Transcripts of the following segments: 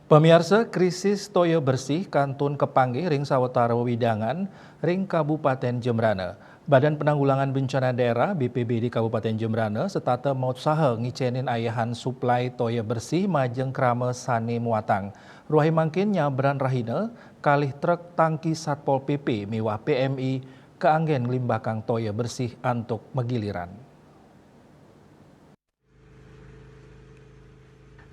Pemirsa, krisis toyo bersih Kantun Kepanggih ring sawetara Widangan ring Kabupaten Jembrana. Badan Penanggulangan Bencana Daerah BPBD Kabupaten Jembrana setata mau usaha ngicenin ayahan suplai toyo bersih majeng krama sane muatang. Ruahi mangkin nyabran rahina kalih truk tangki Satpol PP mewah PMI keanggen limbakang toyo bersih antuk megiliran.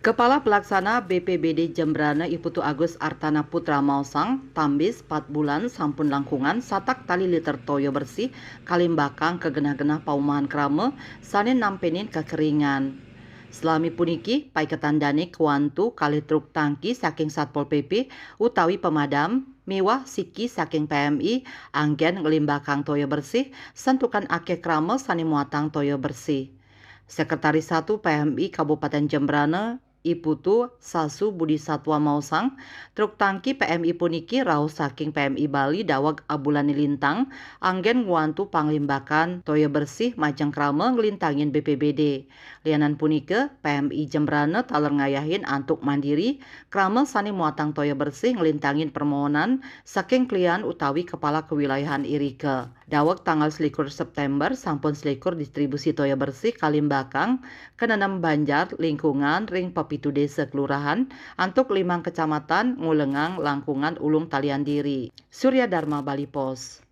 Kepala Pelaksana BPBD Jembrana Iputu Agus Artana Putra Mausang, tambis 4 bulan sampun langkungan satak tali liter toyo bersih kalimbakang kegenah-genah paumahan krame sanin nampenin kekeringan. Selami puniki, pai ketandane kuantu kali truk tangki saking Satpol PP utawi pemadam mewah siki saking PMI anggen ngelimbakang toyo bersih sentukan akeh krame sani muatang toyo bersih. Sekretaris 1 PMI Kabupaten Jembrana Iputu Sasu Budi Satwa Mausang, truk tangki PMI puniki raos saking PMI Bali dawag abulani lintang, anggen nguantu panglimbakan toyo bersih majeng krame ngelintangin BPBD. Lianan punike PMI Jembrana taler ngayahin antuk mandiri, krame sani muatang toyo bersih ngelintangin permohonan saking klien utawi kepala kewilayahan Irike. Dawag tanggal 21 September sampun selikur distribusi toyo bersih kalimbakang kenenem Banjar lingkungan ring pepitu desa kelurahan antuk 5 kecamatan Ngulengang Langkungan Ulung Talian Diri. Surya Dharma Bali Pos.